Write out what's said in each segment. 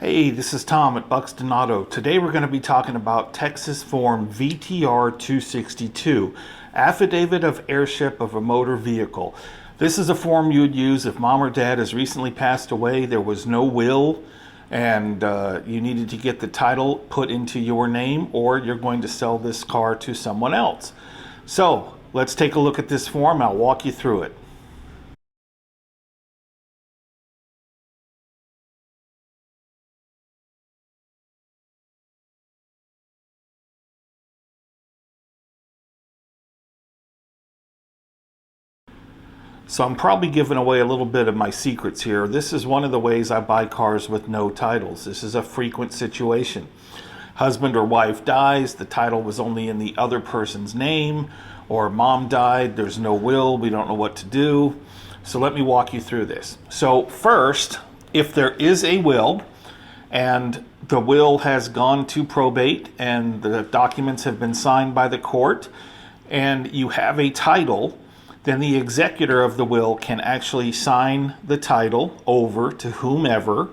Hey, this is Tom at Buxton Auto. Today we're going to be talking about Texas Form VTR 262, Affidavit of Heirship of a Motor Vehicle. This is a form you would use if mom or dad has recently passed away, there was no will, and you needed to get the title put into your name, or you're going to sell this car to someone else. So let's take a look at this form. I'll walk you through it. So I'm probably giving away a little bit of my secrets here. This is one of the ways I buy cars with no titles. This is a frequent situation. Husband or wife dies, the title was only in the other person's name, or mom died, there's no will, we don't know what to do. So let me walk you through this. So first, if there is a will, and the will has gone to probate, and the documents have been signed by the court, and you have a title, then the executor of the will can actually sign the title over to whomever,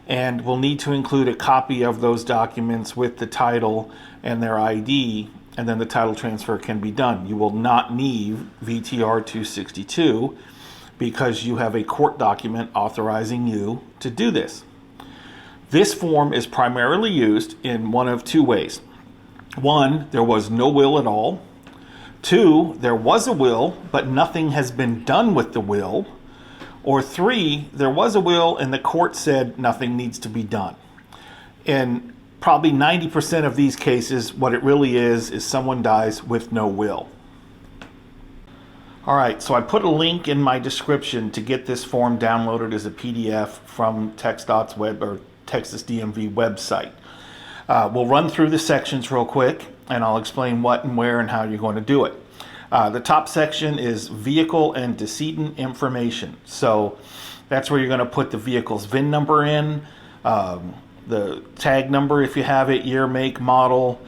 and will need to include a copy of those documents with the title and their ID, and then the title transfer can be done. You will not need VTR 262 because you have a court document authorizing you to do this. This form is primarily used in one of two ways. One, there was no will at all. Two, there was a will, but nothing has been done with the will. Or three, there was a will and the court said nothing needs to be done. In probably 90% of these cases, what it really is someone dies with no will. All right, so I put a link in my description to get this form downloaded as a PDF from TxDOT's web or Texas DMV website. We'll run through the sections real quick, and I'll explain what and where and how you're going to do it. The top section is vehicle and decedent information. So that's where you're going to put the vehicle's VIN number in, the tag number if you have it, year, make, model,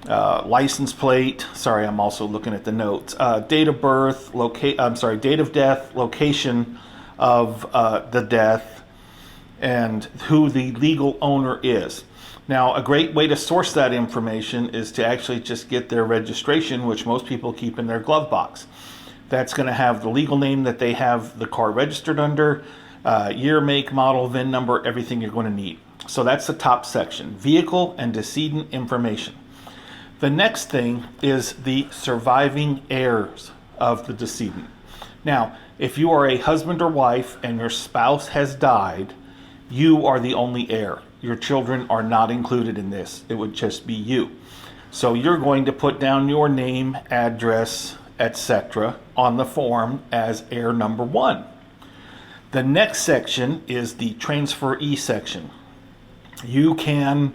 license plate. Sorry, I'm also looking at the notes. Date of birth, date of death, location of the death, and who the legal owner is. Now, a great way to source that information is to actually just get their registration, which most people keep in their glove box. That's going to have the legal name that they have the car registered under, year, make, model, VIN number, everything you're going to need. So that's the top section, vehicle and decedent information. The next thing is the surviving heirs of the decedent. Now, if you are a husband or wife and your spouse has died, you are the only heir. Your children are not included in this. It would just be you. So you're going to put down your name, address, etc. on the form as heir number one. The next section is the transferee section. You can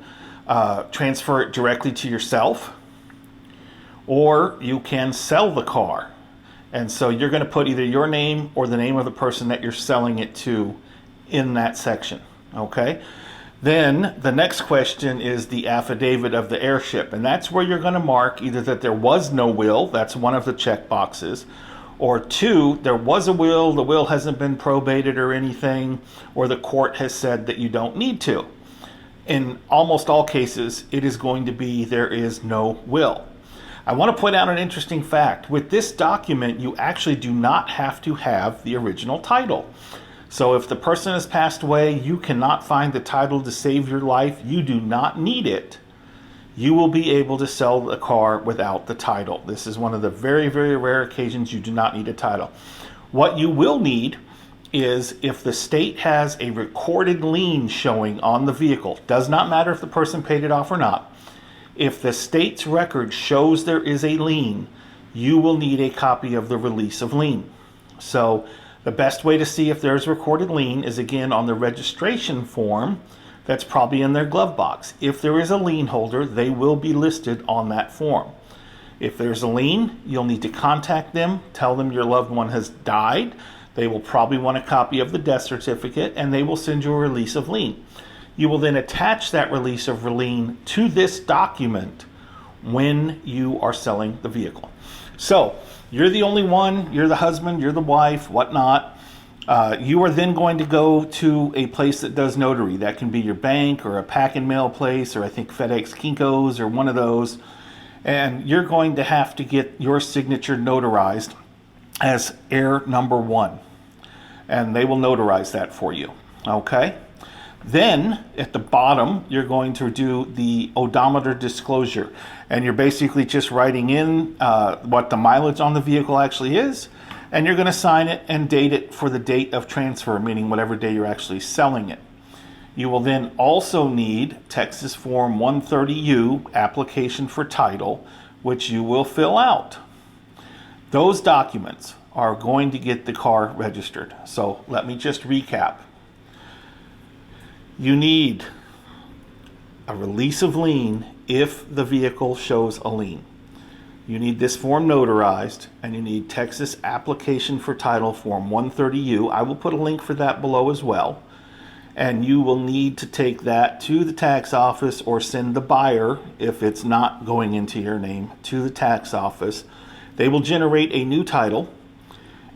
transfer it directly to yourself, or you can sell the car. And so you're going to put either your name or the name of the person that you're selling it to in that section. Okay? Then the next question is the affidavit of the heirship, and that's where you're going to mark either that there was no will, that's one of the check boxes, or two, there was a will, the will hasn't been probated or anything, or the court has said that you don't need to. In almost all cases, it is going to be there is no will. I want to point out an interesting fact. With this document, you actually do not have to have the original title. So if the person has passed away, you cannot find the title to save your life, you do not need it. You will be able to sell the car without the title. This is one of the very, very rare occasions you do not need a title. What you will need is if the state has a recorded lien showing on the vehicle, does not matter if the person paid it off or not. If the state's record shows there is a lien, you will need a copy of the release of lien. So the best way to see if there's recorded lien is again on the registration form that's probably in their glove box. If there is a lien holder, they will be listed on that form. If there's a lien, you'll need to contact them, tell them your loved one has died. They will probably want a copy of the death certificate, and they will send you a release of lien. You will then attach that release of lien to this document when you are selling the vehicle. So you're the only one, you're the husband, you're the wife, whatnot. You are then going to go to a place that does notary. That can be your bank or a pack and mail place, or I think FedEx Kinko's or one of those. And you're going to have to get your signature notarized as heir number 1. And they will notarize that for you. Okay? Then at the bottom, you're going to do the odometer disclosure. And you're basically just writing in what the mileage on the vehicle actually is. And you're going to sign it and date it for the date of transfer, meaning whatever day you're actually selling it. You will then also need Texas Form 130U, application for title, which you will fill out. Those documents are going to get the car registered. So let me just recap. You need a release of lien if the vehicle shows a lien. You need this form notarized, and you need Texas application for title Form 130U. I will put a link for that below as well. And you will need to take that to the tax office or send the buyer, if it's not going into your name, to the tax office. They will generate a new title.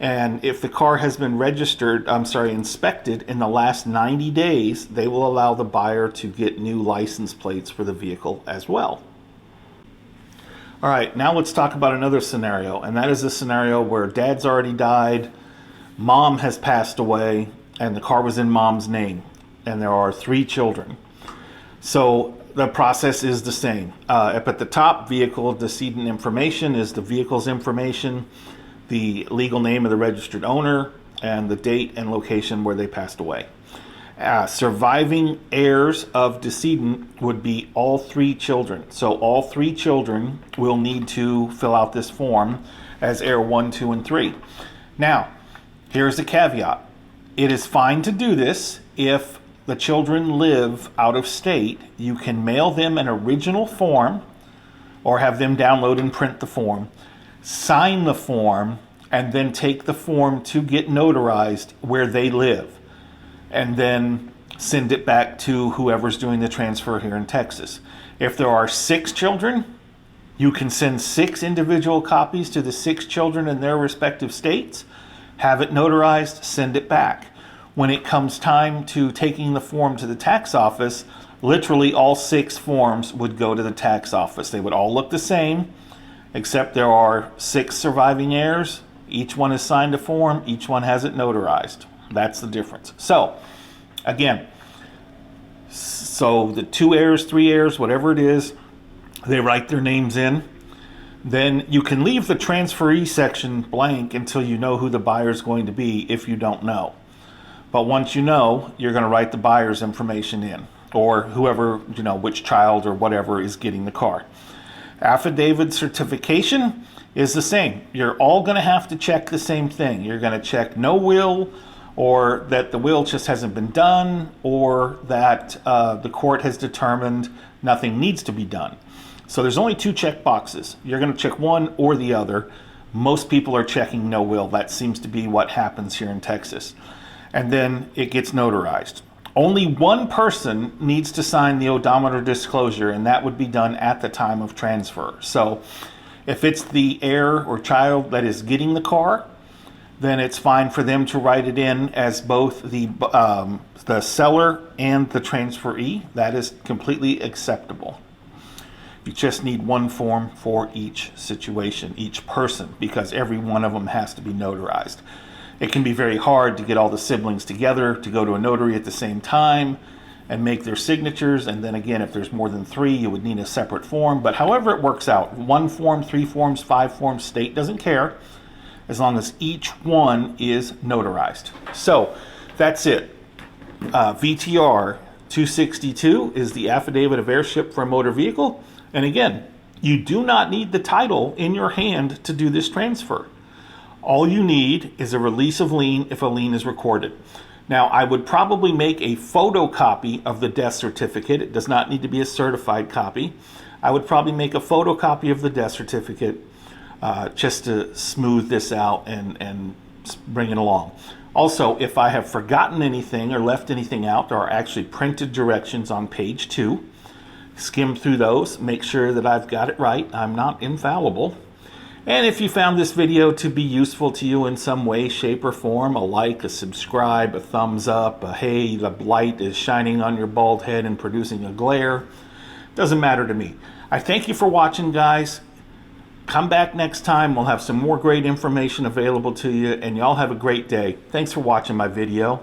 And if the car has been inspected in the last 90 days, they will allow the buyer to get new license plates for the vehicle as well. All right, now let's talk about another scenario, and that is a scenario where dad's already died, mom has passed away, and the car was in mom's name, and there are 3 children. So the process is the same. Up at the top, vehicle decedent information is the vehicle's information, the legal name of the registered owner, and the date and location where they passed away. Surviving heirs of decedent would be all 3 children. So all 3 children will need to fill out this form as heir 1, 2, and 3. Now, here's the caveat. It is fine to do this if the children live out of state. You can mail them an original form or have them download and print the form, sign the form, and then take the form to get notarized where they live, and then send it back to whoever's doing the transfer here in Texas. If there are 6 children, you can send 6 individual copies to the 6 children in their respective states, have it notarized, send it back. When it comes time to taking the form to the tax office, literally all 6 forms would go to the tax office. They would all look the same, except there are 6 surviving heirs. Each one has signed a form, each one has it notarized. That's the difference. So, again, the 2 heirs, 3 heirs, whatever it is, they write their names in. Then you can leave the transferee section blank until you know who the buyer is going to be if you don't know. But once you know, you're going to write the buyer's information in, or whoever, which child or whatever is getting the car. Affidavit certification is the same. You're all going to have to check the same thing. You're going to check no will, or that the will just hasn't been done, or that the court has determined nothing needs to be done. So there's only 2 check boxes. You're going to check one or the other. Most people are checking no will. That seems to be what happens here in Texas. And then it gets notarized. Only one person needs to sign the odometer disclosure, and that would be done at the time of transfer. So if it's the heir or child that is getting the car, then it's fine for them to write it in as both the seller and the transferee. That is completely acceptable. You just need one form for each situation, each person, because every one of them has to be notarized. It can be very hard to get all the siblings together to go to a notary at the same time and make their signatures. And then again, if there's more than 3, you would need a separate form. But however it works out, 1 form, 3 forms, 5 forms, state doesn't care, as long as each one is notarized. So that's it. VTR 262 is the Affidavit of Heirship for a motor vehicle. And again, you do not need the title in your hand to do this transfer. All you need is a release of lien if a lien is recorded. Now, I would probably make a photocopy of the death certificate. It does not need to be a certified copy. I would probably make a photocopy of the death certificate just to smooth this out and bring it along. Also, if I have forgotten anything or left anything out, there are actually printed directions on page 2. Skim through those, make sure that I've got it right. I'm not infallible. And if you found this video to be useful to you in some way, shape, or form, a like, a subscribe, a thumbs up, a hey, the light is shining on your bald head and producing a glare, doesn't matter to me. I thank you for watching, guys. Come back next time. We'll have some more great information available to you, and y'all have a great day. Thanks for watching my video.